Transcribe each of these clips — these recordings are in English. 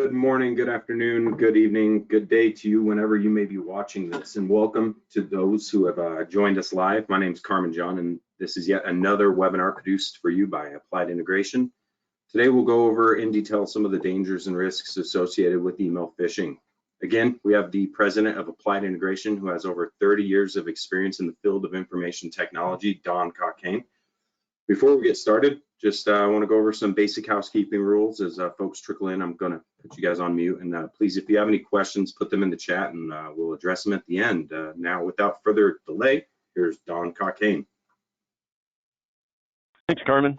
Good morning, good afternoon, good evening, good day to you whenever you may be watching this, and welcome to those who have joined us live. My name is Carmen John, and this is yet another webinar produced for you by Applied Integration. Today we'll go over in detail some of the dangers and risks associated with email phishing. Again, we have the president of Applied Integration, who has over 30 years of experience in the field of information technology, Don Cockayne. Before we get started, just want to go over some basic housekeeping rules. As folks trickle in, I'm going to put you guys on mute. And please, if you have any questions, put them in the chat and we'll address them at the end. Now, without further delay, here's Don Cockayne. Thanks, Carmen.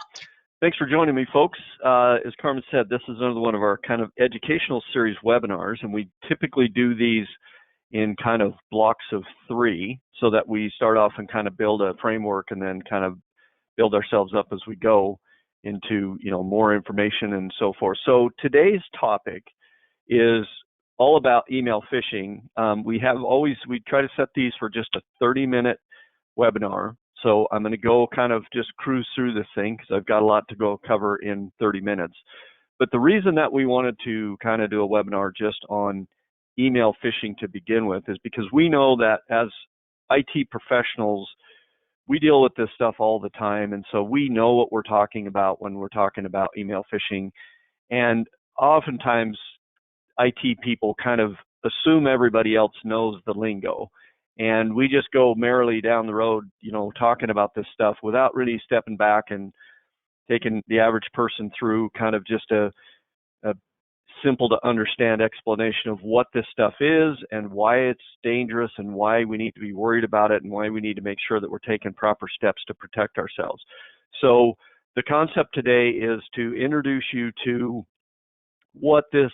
Thanks for joining me, folks. As Carmen said, this is another one of our kind of educational series webinars, and we typically do these in kind of blocks of 3 so that we start off and kind of build a framework and then kind of build ourselves up as we go into, more information and so forth. So today's topic is all about email phishing. We try to set these for just a 30-minute webinar. So I'm going to go kind of just cruise through this thing because I've got a lot to go cover in 30 minutes. But the reason that we wanted to kind of do a webinar just on email phishing to begin with is because we know that as IT professionals, we deal with this stuff all the time, and so we know what we're talking about when we're talking about email phishing. And oftentimes, IT people kind of assume everybody else knows the lingo, and we just go merrily down the road, talking about this stuff without really stepping back and taking the average person through kind of just a simple to understand explanation of what this stuff is and why it's dangerous and why we need to be worried about it and why we need to make sure that we're taking proper steps to protect ourselves. So the concept today is to introduce you to what this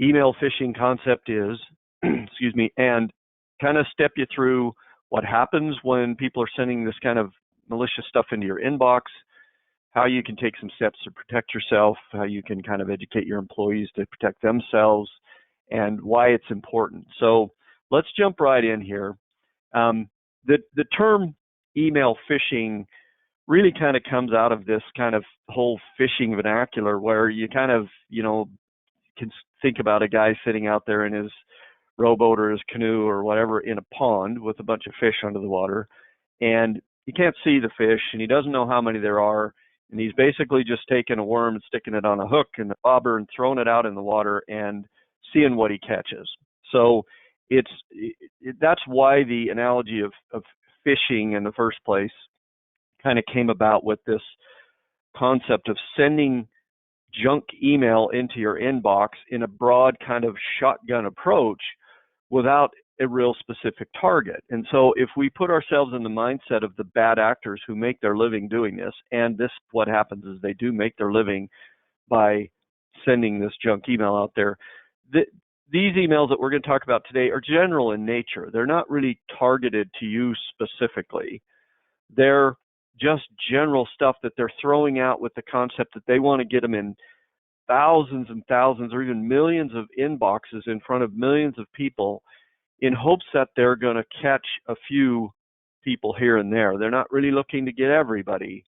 email phishing concept is, excuse me, and kind of step you through what happens when people are sending this kind of malicious stuff into your inbox, how you can take some steps to protect yourself, how you can kind of educate your employees to protect themselves, and why it's important. So let's jump right in here. The term email phishing really kind of comes out of this kind of whole phishing vernacular where you kind of, can think about a guy sitting out there in his rowboat or his canoe or whatever in a pond with a bunch of fish under the water, and he can't see the fish and he doesn't know how many there are. And he's basically just taking a worm and sticking it on a hook and a bobber and throwing it out in the water and seeing what he catches. So that's why the analogy of phishing in the first place kind of came about with this concept of sending junk email into your inbox in a broad kind of shotgun approach without a real specific target. And so if we put ourselves in the mindset of the bad actors who make their living doing this, and what happens is they do make their living by sending this junk email out there. These emails that we're going to talk about today are general in nature. They're not really targeted to you specifically. They're just general stuff that they're throwing out with the concept that they want to get them in thousands and thousands or even millions of inboxes in front of millions of people, in hopes that they're going to catch a few people here and there. They're not really looking to get everybody,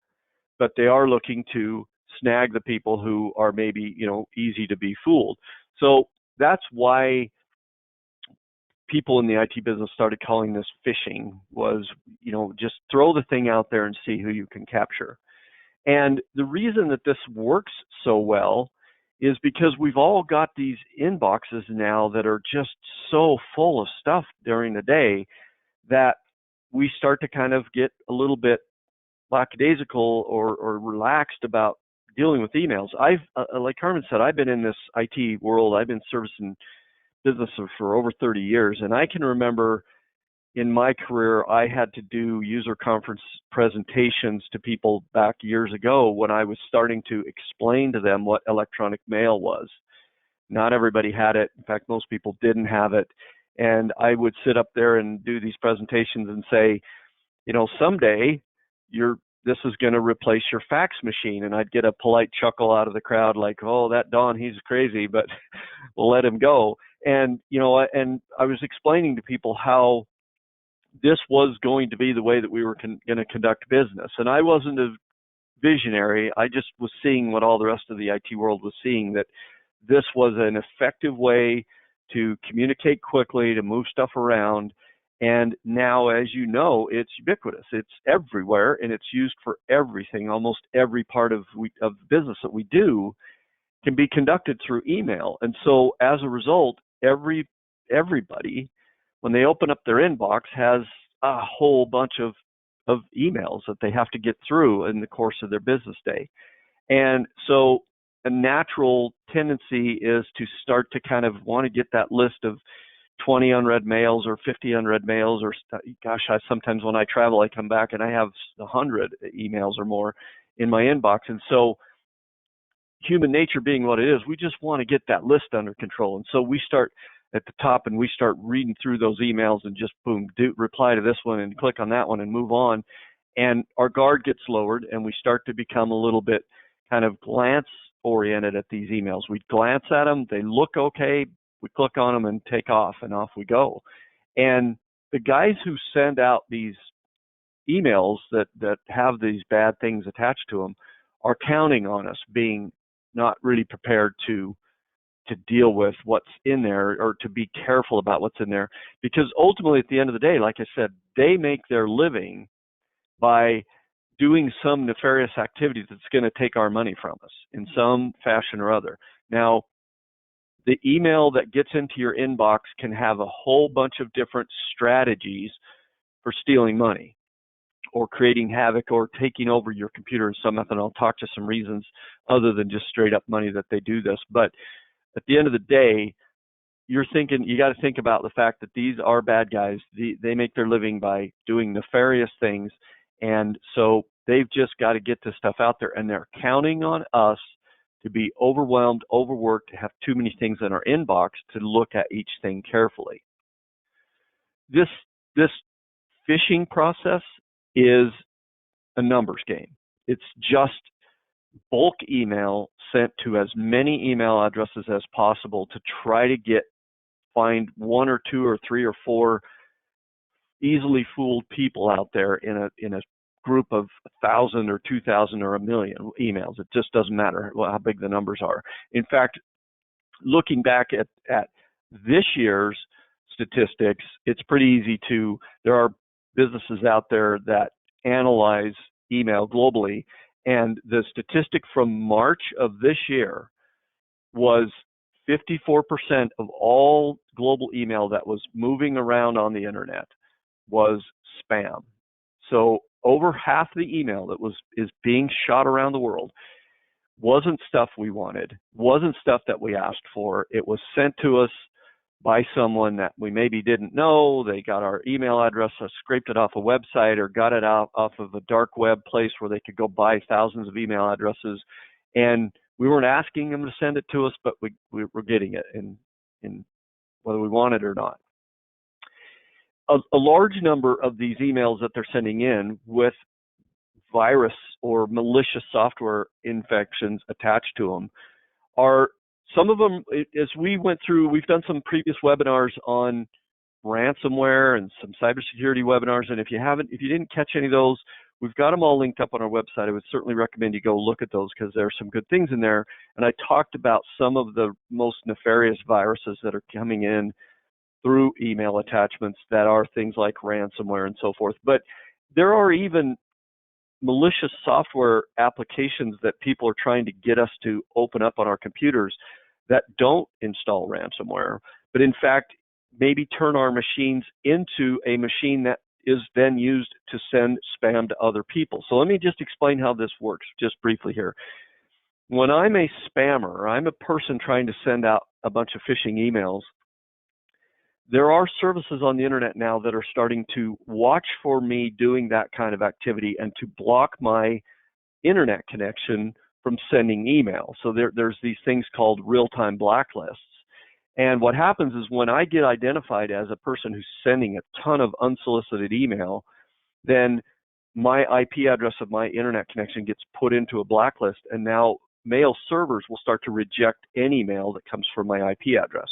but they are looking to snag the people who are maybe, easy to be fooled. So that's why people in the IT business started calling this phishing, was, just throw the thing out there and see who you can capture. And the reason that this works so well is because we've all got these inboxes now that are just so full of stuff during the day that we start to kind of get a little bit lackadaisical or relaxed about dealing with emails. Like Carmen said, I've been in this IT world. I've been servicing business for over 30 years, and I can remember in my career, I had to do user conference presentations to people back years ago when I was starting to explain to them what electronic mail was. Not everybody had it. In fact, most people didn't have it. And I would sit up there and do these presentations and say, someday this is going to replace your fax machine. And I'd get a polite chuckle out of the crowd like, oh, that Don, he's crazy, but we'll let him go. And, and I was explaining to people how this was going to be the way that we were going to conduct business. And I wasn't a visionary. I just was seeing what all the rest of the IT world was seeing, that this was an effective way to communicate quickly, to move stuff around. And now, as you know, it's ubiquitous. It's everywhere, and it's used for everything. Almost every part of business that we do can be conducted through email. And so as a result, everybody, when they open up their inbox, has a whole bunch of emails that they have to get through in the course of their business day. And so a natural tendency is to start to kind of want to get that list of 20 unread mails or 50 unread mails, or gosh, sometimes when I travel, I come back and I have 100 emails or more in my inbox. And so human nature being what it is, we just want to get that list under control. And so we start at the top and we start reading through those emails and just boom, reply to this one and click on that one and move on. And our guard gets lowered and we start to become a little bit kind of glance oriented at these emails. We glance at them, they look okay, we click on them and take off, and off we go. And the guys who send out these emails that have these bad things attached to them are counting on us being not really prepared to deal with what's in there, or to be careful about what's in there, because ultimately at the end of the day, like I said, they make their living by doing some nefarious activity that's going to take our money from us in some fashion or other. Now, the email that gets into your inbox can have a whole bunch of different strategies for stealing money or creating havoc or taking over your computer in some method. And I'll talk to some reasons other than just straight up money that they do this. But at the end of the day, you got to think about the fact that these are bad guys. They make their living by doing nefarious things. And so they've just got to get this stuff out there, and they're counting on us to be overwhelmed, overworked, to have too many things in our inbox to look at each thing carefully. This phishing process is a numbers game. It's just bulk email sent to as many email addresses as possible to try to find one or two or three or four easily fooled people out there in a group of 1,000 or 2,000 or 1,000,000 emails. It just doesn't matter how big the numbers are. In fact, looking back at this year's statistics, it's pretty easy there are businesses out there that analyze email globally, and the statistic from March of this year was 54% of all global email that was moving around on the internet was spam. So over half the email that is being shot around the world wasn't stuff we wanted, wasn't stuff that we asked for. It was sent to us by someone that we maybe didn't know. They got our email address, scraped it off a website, or got it off of a dark web place where they could go buy thousands of email addresses. And we weren't asking them to send it to us, but we were getting it, in whether we want it or not. A large number of these emails that they're sending in with virus or malicious software infections attached to them are, some of them, as we went through, we've done some previous webinars on ransomware and some cybersecurity webinars. And if you didn't catch any of those, we've got them all linked up on our website. I would certainly recommend you go look at those, because there are some good things in there. And I talked about some of the most nefarious viruses that are coming in through email attachments that are things like ransomware and so forth. But there are even malicious software applications that people are trying to get us to open up on our computers that don't install ransomware, but in fact maybe turn our machines into a machine that is then used to send spam to other people. So let me just explain how this works just briefly here. When I'm a spammer, I'm a person trying to send out a bunch of phishing emails. There are services on the internet now that are starting to watch for me doing that kind of activity and to block my internet connection from sending email. So there's these things called real-time blacklists. And what happens is, when I get identified as a person who's sending a ton of unsolicited email, then my IP address of my internet connection gets put into a blacklist, and now mail servers will start to reject any mail that comes from my IP address.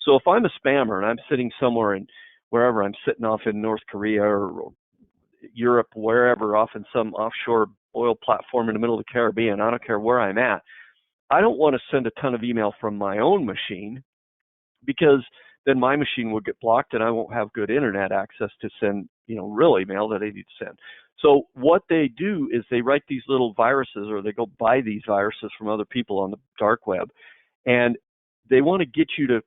So if I'm a spammer and I'm sitting somewhere wherever I'm sitting off in North Korea or Europe, wherever, off in some offshore oil platform in the middle of the Caribbean, I don't care where I'm at, I don't want to send a ton of email from my own machine, because then my machine will get blocked and I won't have good internet access to send, real email that I need to send. So what they do is they write these little viruses, or they go buy these viruses from other people on the dark web, and they want to get you to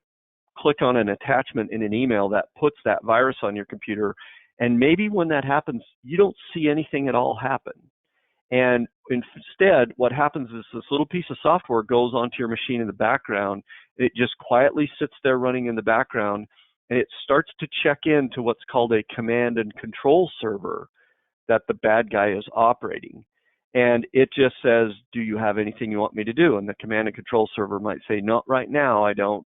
click on an attachment in an email that puts that virus on your computer. And maybe when that happens, you don't see anything at all happen. And instead, what happens is this little piece of software goes onto your machine in the background. It just quietly sits there running in the background, and it starts to check into what's called a command and control server that the bad guy is operating. And it just says, do you have anything you want me to do? And the command and control server might say, not right now, I don't,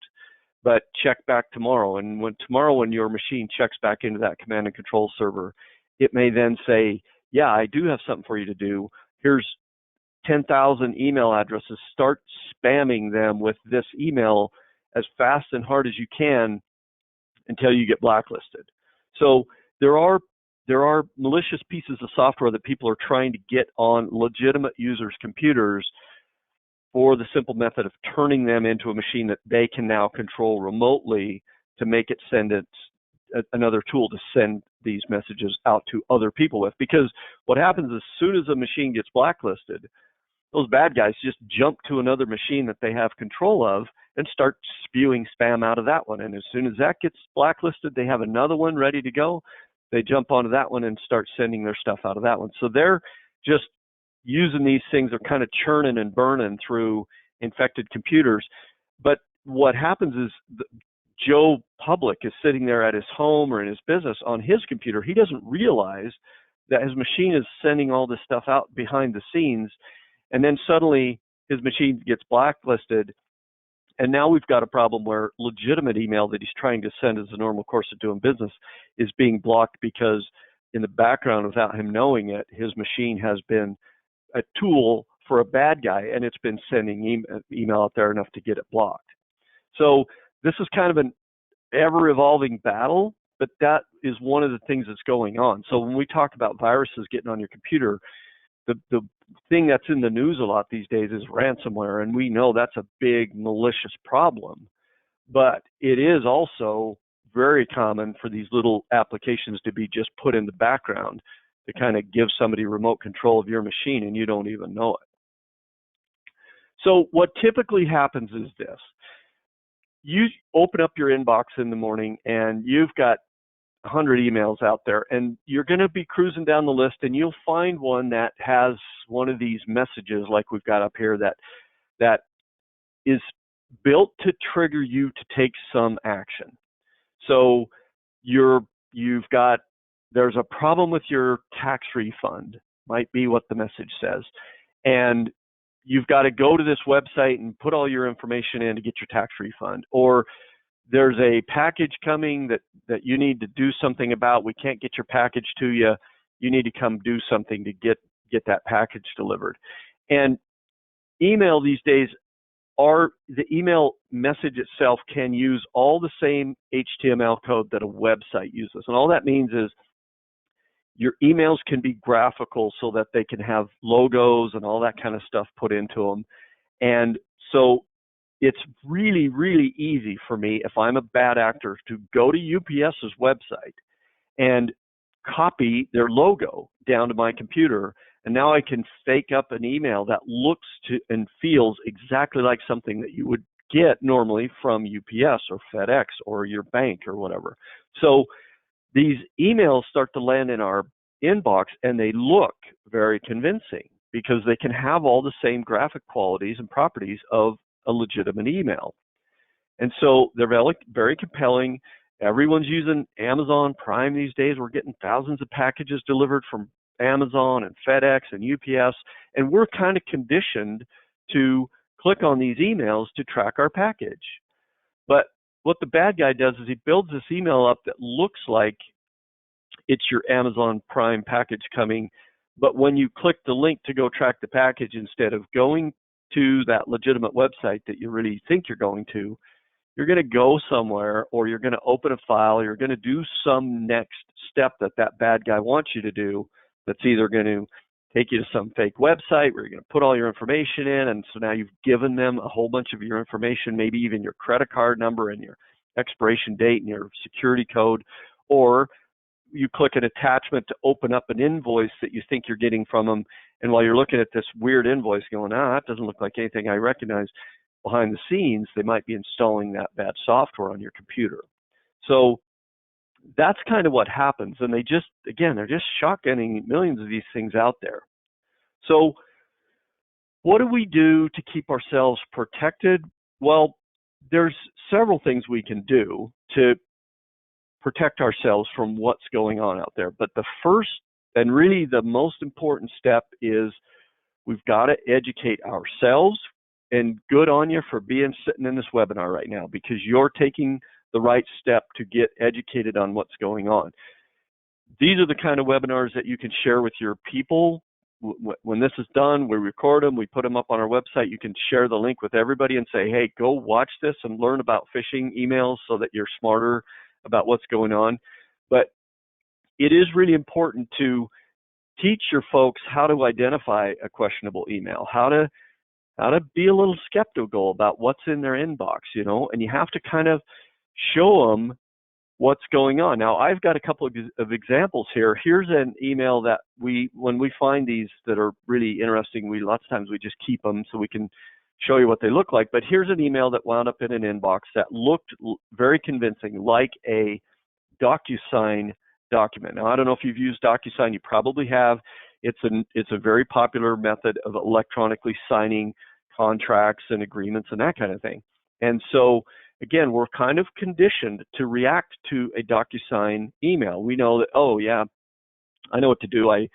but check back tomorrow. And when your machine checks back into that command and control server, it may then say, yeah, I do have something for you to do. Here's 10,000 email addresses. Start spamming them with this email as fast and hard as you can until you get blacklisted. So there are malicious pieces of software that people are trying to get on legitimate users' computers for the simple method of turning them into a machine that they can now control remotely to make it send another tool to send these messages out to other people with. Because what happens as soon as a machine gets blacklisted, those bad guys just jump to another machine that they have control of and start spewing spam out of that one. And as soon as that gets blacklisted, they have another one ready to go. They jump onto that one and start sending their stuff out of that one. So they're just using these things, are kind of churning and burning through infected computers. But what happens is Joe Public is sitting there at his home or in his business on his computer. He doesn't realize that his machine is sending all this stuff out behind the scenes, and then suddenly his machine gets blacklisted, and now we've got a problem where legitimate email that he's trying to send as a normal course of doing business is being blocked because in the background, without him knowing it, his machine has been a tool for a bad guy, and it's been sending email out there enough to get it blocked. So this is kind of an ever-evolving battle, but that is one of the things that's going on. So when we talk about viruses getting on your computer, the thing that's in the news a lot these days is ransomware, and we know that's a big malicious problem. But it is also very common for these little applications to be just put in the background to kind of give somebody remote control of your machine and you don't even know it. So what typically happens is this. You open up your inbox in the morning and you've got 100 emails out there, and you're going to be cruising down the list and you'll find one that has one of these messages like we've got up here that is built to trigger you to take some action. So there's a problem with your tax refund, might be what the message says, and you've got to go to this website and put all your information in to get your tax refund. Or there's a package coming that you need to do something about. We can't get your package to you. You need to come do something to get that package delivered. And email these days, the email message itself can use all the same HTML code that a website uses. And all that means is your emails can be graphical so that they can have logos and all that kind of stuff put into them. And so it's really, really easy for me, if I'm a bad actor, to go to UPS's website and copy their logo down to my computer. And now I can fake up an email that looks to and feels exactly like something that you would get normally from UPS or FedEx or your bank or whatever. So these emails start to land in our inbox and they look very convincing because they can have all the same graphic qualities and properties of a legitimate email. And so they're very, very compelling. Everyone's using Amazon Prime these days. We're getting thousands of packages delivered from Amazon and FedEx and UPS, and we're kind of conditioned to click on these emails to track our package. But what the bad guy does is he builds this email up that looks like it's your Amazon Prime package coming, but when you click the link to go track the package, instead of going to that legitimate website that you really think you're going to, you're going to go somewhere, or you're going to open a file, you're going to do some next step that bad guy wants you to do, that's either going to take you to some fake website where you're going to put all your information in, and so now you've given them a whole bunch of your information, maybe even your credit card number and your expiration date and your security code, or you click an attachment to open up an invoice that you think you're getting from them, and while you're looking at this weird invoice going, that doesn't look like anything I recognize, behind the scenes they might be installing that bad software on your computer. So that's kind of what happens, and they're just shotgunning millions of these things out there. So what do we do to keep ourselves protected? Well, there's several things we can do to protect ourselves from what's going on out there. But the first and really the most important step is we've got to educate ourselves, and good on you for sitting in this webinar right now, because you're taking the right step to get educated on what's going on. These are the kind of webinars that you can share with your people. When this is done, we record them, we put them up on our website. You can share the link with everybody and say, hey, go watch this and learn about phishing emails so that you're smarter about what's going on. But it is really important to teach your folks how to identify a questionable email, how to be a little skeptical about what's in their inbox, and you have to kind of show them what's going on. Now, I've got a couple of examples here. Here's an email that when we find these that are really interesting, lots of times we just keep them so we can show you what they look like. But here's an email that wound up in an inbox that looked very convincing, like a DocuSign document. Now, I don't know if you've used DocuSign. You probably have. It's a very popular method of electronically signing contracts and agreements and that kind of thing. And so, again, we're kind of conditioned to react to a DocuSign email. We know that, oh, yeah, I know what to do. I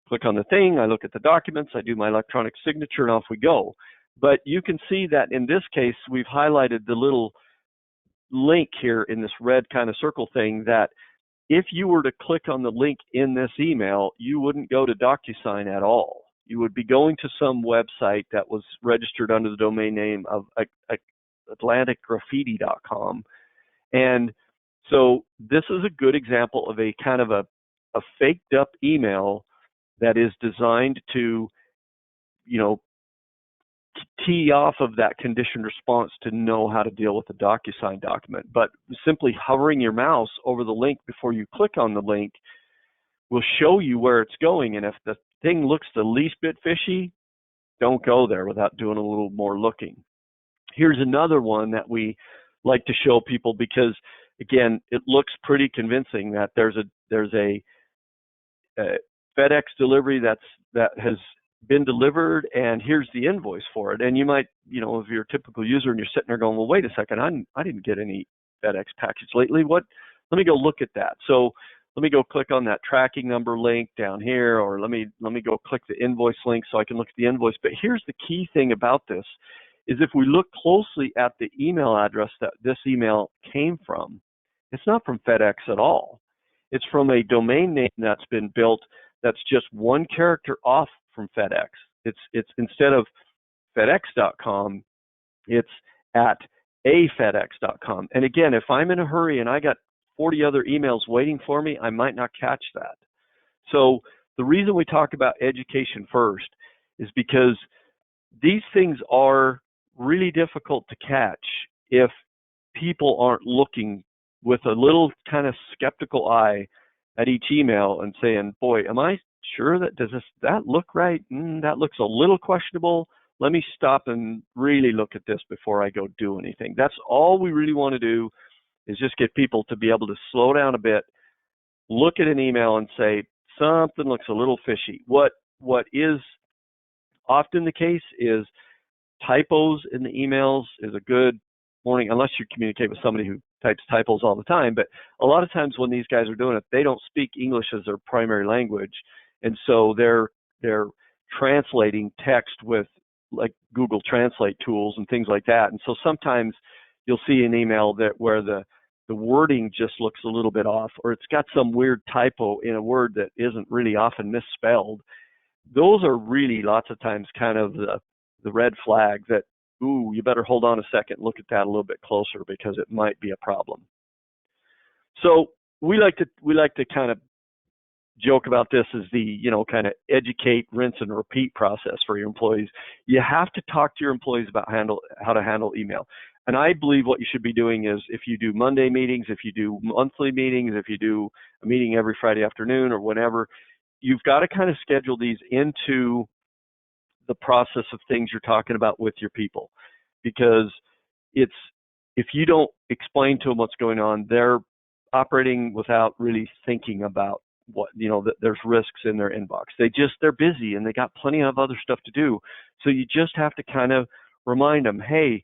click on the thing, I look at the documents, I do my electronic signature, and off we go. But you can see that in this case, we've highlighted the little link here in this red kind of circle thing that if you were to click on the link in this email, you wouldn't go to DocuSign at all. You would be going to some website that was registered under the domain name of atlanticgraffiti.com. And so this is a good example of a kind of a faked up email that is designed to, tee off of that conditioned response to know how to deal with the DocuSign document. But simply hovering your mouse over the link before you click on the link will show you where it's going. And if the thing looks the least bit fishy, don't go there without doing a little more looking. Here's another one that we like to show people because, again, it looks pretty convincing that there's a FedEx delivery that has been delivered, and here's the invoice for it. And you might, if you're a typical user and you're sitting there going, well, wait a second, I didn't get any FedEx package lately. Let me go look at that. So let me go click on that tracking number link down here, or let me go click the invoice link so I can look at the invoice. But here's the key thing about this is if we look closely at the email address that this email came from, it's not from FedEx at all. It's from a domain name that's been built that's just one character off from FedEx. It's instead of FedEx.com, it's at afedex.com. And again, if I'm in a hurry and I got 40 other emails waiting for me, I might not catch that. So the reason we talk about education first is because these things are really difficult to catch if people aren't looking with a little kind of skeptical eye at each email and saying, boy, am I sure does that look right? That looks a little questionable. Let me stop and really look at this before I go do anything. That's all we really want to do, is just get people to be able to slow down a bit, look at an email and say, something looks a little fishy. What is often the case is typos in the emails is a good warning, unless you communicate with somebody who types typos all the time. But a lot of times when these guys are doing it, they don't speak English as their primary language. And so they're translating text with like Google Translate tools and things like that. And so sometimes you'll see an email where the wording just looks a little bit off, or it's got some weird typo in a word that isn't really often misspelled. Those are really lots of times kind of the red flag that, ooh, you better hold on a second, look at that a little bit closer because it might be a problem. So we like to kind of joke about this is the, kind of educate, rinse, and repeat process for your employees. You have to talk to your employees about how to handle email. And I believe what you should be doing is, if you do Monday meetings, if you do monthly meetings, if you do a meeting every Friday afternoon or whatever, you've got to kind of schedule these into the process of things you're talking about with your people. Because if you don't explain to them what's going on, they're operating without really thinking about what, that there's risks in their inbox. They're busy and they got plenty of other stuff to do. So you just have to kind of remind them, hey,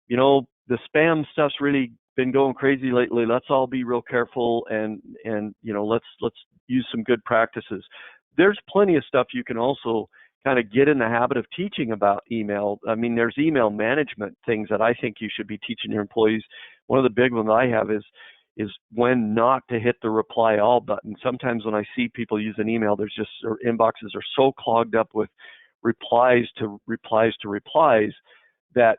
the spam stuff's really been going crazy lately. Let's all be real careful and let's use some good practices. There's plenty of stuff you can also kind of get in the habit of teaching about email. I mean, there's email management things that I think you should be teaching your employees. One of the big ones I have is when not to hit the reply all button. Sometimes when I see people use an email, their inboxes are so clogged up with replies to replies to replies that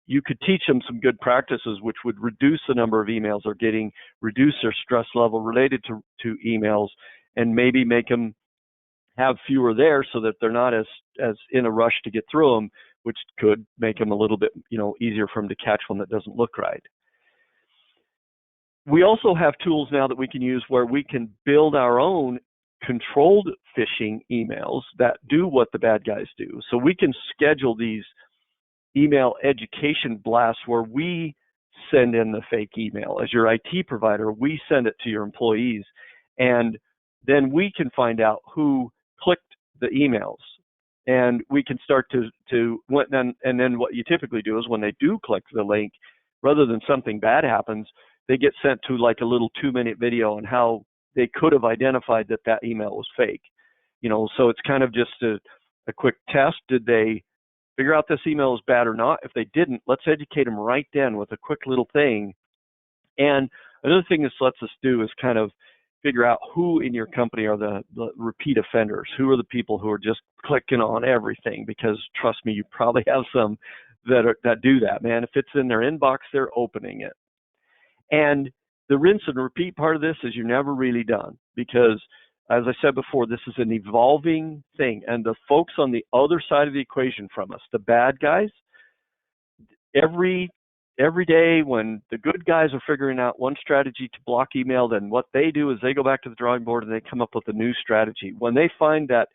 you could teach them some good practices which would reduce the number of emails they're getting, reduce their stress level related to emails, and maybe make them have fewer there so that they're not as in a rush to get through them, which could make them a little bit easier for them to catch one that doesn't look right. We also have tools now that we can use where we can build our own controlled phishing emails that do what the bad guys do. So we can schedule these email education blasts where we send in the fake email. As your IT provider, we send it to your employees, and then we can find out who clicked the emails, and we can start and then what you typically do is when they do click the link, rather than something bad happens, they get sent to like a little 2-minute video on how they could have identified that email was fake. So it's kind of just a quick test. Did they figure out this email is bad or not? If they didn't, let's educate them right then with a quick little thing. And another thing this lets us do is kind of figure out who in your company are the repeat offenders. Who are the people who are just clicking on everything? Because trust me, you probably have some that do that, man. If it's in their inbox, they're opening it. And the rinse and repeat part of this is you're never really done, because as I said before, this is an evolving thing. And the folks on the other side of the equation from us, the bad guys, every day when the good guys are figuring out one strategy to block email, then what they do is they go back to the drawing board and they come up with a new strategy. When they find that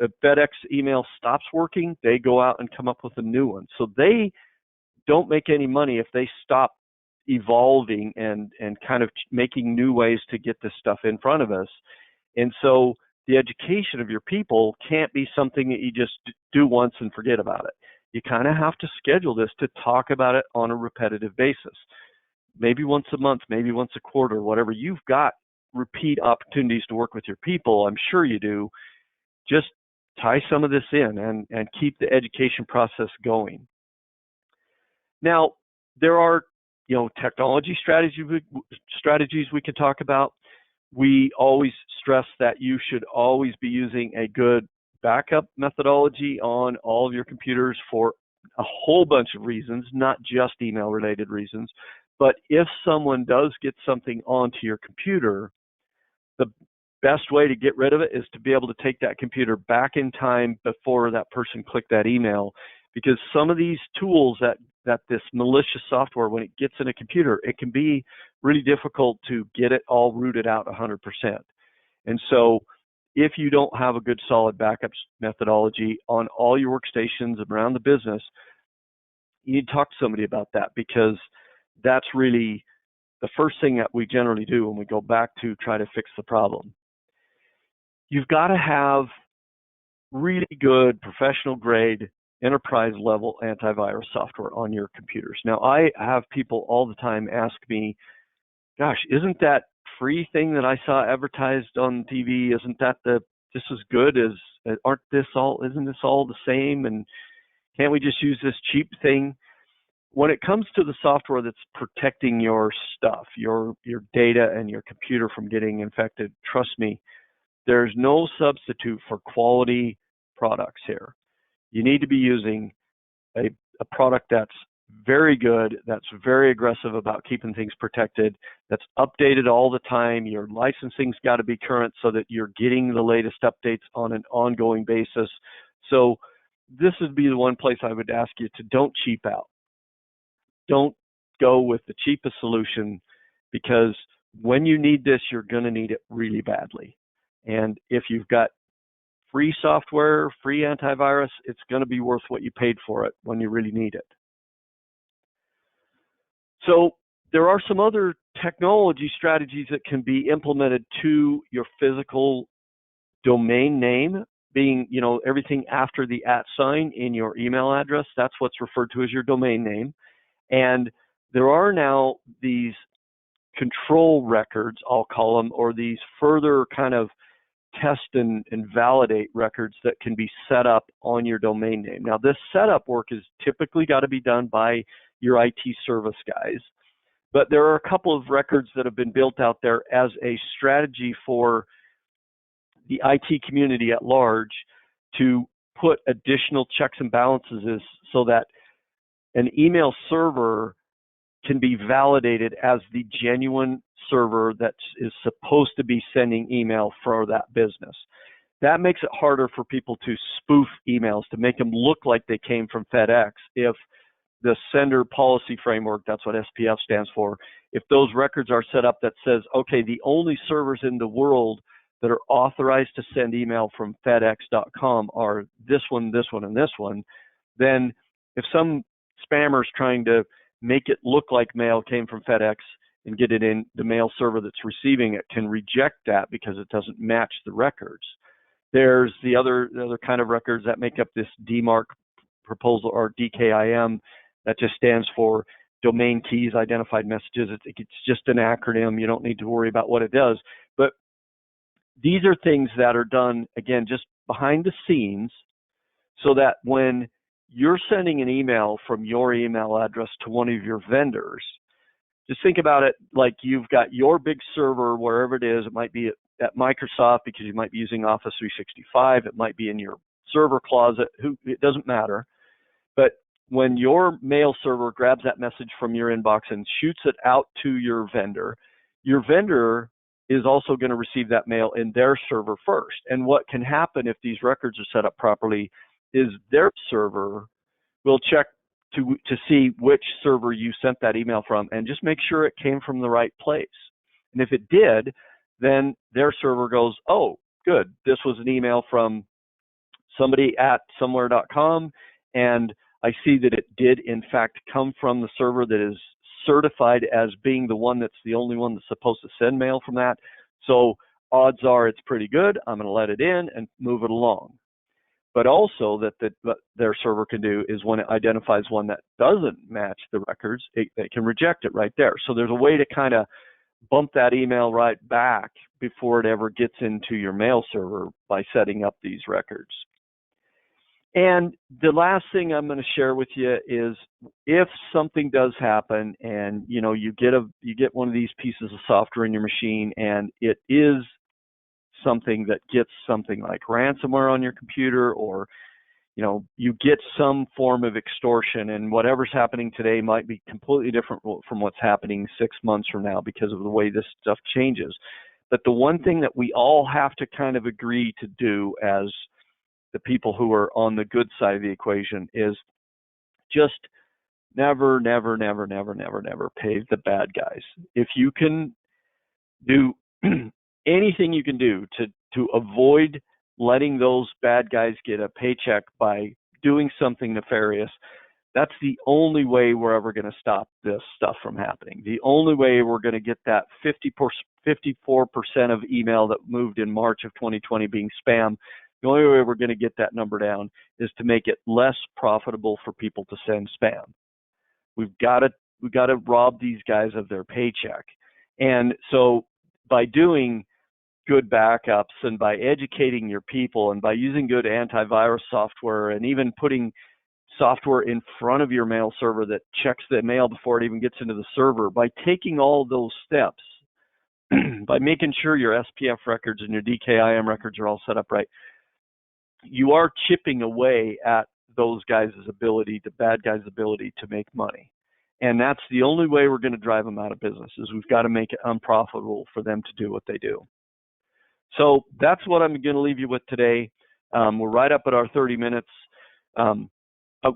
a FedEx email stops working, they go out and come up with a new one. So they don't make any money if they stop evolving and kind of making new ways to get this stuff in front of us. And so the education of your people can't be something that you just do once and forget about it. You kind of have to schedule this to talk about it on a repetitive basis. Maybe once a month, maybe once a quarter, whatever. You've got repeat opportunities to work with your people. I'm sure you do. Just tie some of this in and keep the education process going. Now, there are technology strategies we can talk about. We always stress that you should always be using a good backup methodology on all of your computers for a whole bunch of reasons, not just email related reasons. But if someone does get something onto your computer, the best way to get rid of it is to be able to take that computer back in time before that person clicked that email. Because some of these tools that this malicious software, when it gets in a computer, it can be really difficult to get it all rooted out 100%. And so if you don't have a good solid backup methodology on all your workstations around the business, you need to talk to somebody about that, because that's really the first thing that we generally do when we go back to try to fix the problem. You've got to have really good professional grade enterprise level antivirus software on your computers. Now, I have people all the time ask me, gosh, isn't that free thing that I saw advertised on TV, isn't that just as good as, isn't this all the same, and can't we just use this cheap thing? When it comes to the software that's protecting your stuff, your data and your computer from getting infected, trust me, there's no substitute for quality products here. You need to be using a product that's very good, that's very aggressive about keeping things protected, that's updated all the time. Your licensing's got to be current so that you're getting the latest updates on an ongoing basis. So this would be the one place I would ask you to don't cheap out. Don't go with the cheapest solution, because when you need this, you're going to need it really badly. And if you've got free software, free antivirus, it's going to be worth what you paid for it when you really need it. So there are some other technology strategies that can be implemented to your physical domain name, being, everything after the @ sign in your email address. That's what's referred to as your domain name. And there are now these control records, I'll call them, or these further kind of test and validate records that can be set up on your domain name. Now, this setup work is typically got to be done by your IT service guys, but there are a couple of records that have been built out there as a strategy for the IT community at large to put additional checks and balances so that an email server can be validated as the genuine server that is supposed to be sending email for that business. That makes it harder for people to spoof emails, to make them look like they came from FedEx. If the sender policy framework, that's what SPF stands for, if those records are set up that says, okay, the only servers in the world that are authorized to send email from FedEx.com are this one, and this one, then if some spammer's trying to make it look like mail came from FedEx and get it in, the mail server that's receiving it can reject that because it doesn't match the records. There's the other kind of records that make up this DMARC proposal, or DKIM, that just stands for Domain Keys Identified Messages. It's just an acronym. You don't need to worry about what it does. But these are things that are done, again, just behind the scenes, so that when you're sending an email from your email address to one of your vendors, just think about it like you've got your big server wherever it is. It might be at Microsoft because you might be using Office 365. It might be in your server closet. It doesn't matter. But when your mail server grabs that message from your inbox and shoots it out to your vendor is also going to receive that mail in their server first. And what can happen if these records are set up properly is their server will check to see which server you sent that email from and just make sure it came from the right place. And if it did, then their server goes, oh, good, this was an email from somebody at somewhere.com, and I see that it did in fact come from the server that is certified as being the one that's the only one that's supposed to send mail from that. So odds are it's pretty good. I'm going to let it in and move it along. But also that their server can do is when it identifies one that doesn't match the records, they can reject it right there. So there's a way to kind of bump that email right back before it ever gets into your mail server by setting up these records. And the last thing I'm going to share with you is if something does happen and you get one of these pieces of software in your machine and it is something that gets something like ransomware on your computer, or you get some form of extortion, and whatever's happening today might be completely different from what's happening 6 months from now because of the way this stuff changes. But the one thing that we all have to kind of agree to do as the people who are on the good side of the equation is just never pay the bad guys. If you can do anything you can do to avoid letting those bad guys get a paycheck by doing something nefarious, that's the only way we're ever going to stop this stuff from happening. The only way we're going to get that 54% of email that moved in March of 2020 being spam, the only way we're going to get that number down is to make it less profitable for people to send spam. We've got to rob these guys of their paycheck. And so by doing good backups and by educating your people and by using good antivirus software and even putting software in front of your mail server that checks the mail before it even gets into the server, by taking all those steps, by making sure your SPF records and your DKIM records are all set up right, you are chipping away at those guys' ability, the bad guys' ability to make money. And that's the only way we're going to drive them out of business, is we've got to make it unprofitable for them to do what they do. So that's what I'm going to leave you with today. We're right up at our 30 minutes.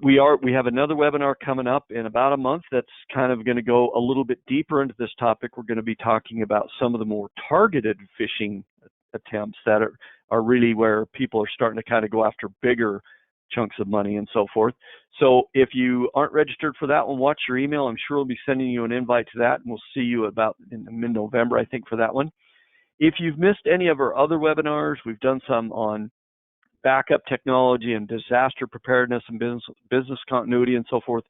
We have another webinar coming up in about a month that's kind of going to go a little bit deeper into this topic. We're going to be talking about some of the more targeted phishing attempts that are really where people are starting to kind of go after bigger chunks of money and so forth. So if you aren't registered for that one, watch your email. I'm sure we'll be sending you an invite to that, and we'll see you about in mid-November, I think, for that one. If you've missed any of our other webinars, we've done some on backup technology and disaster preparedness and business continuity and so forth.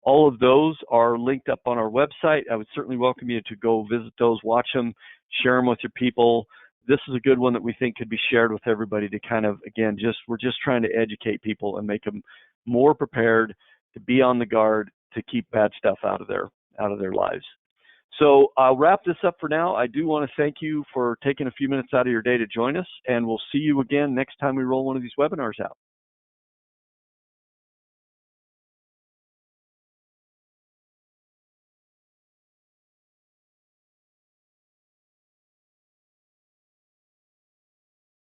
All of those are linked up on our website. I would certainly welcome you to go visit those, watch them, share them with your people. This is a good one that we think could be shared with everybody to kind of, again, we're just trying to educate people and make them more prepared to be on the guard to keep bad stuff out of their lives. So I'll wrap this up for now. I do want to thank you for taking a few minutes out of your day to join us, and we'll see you again next time we roll one of these webinars out.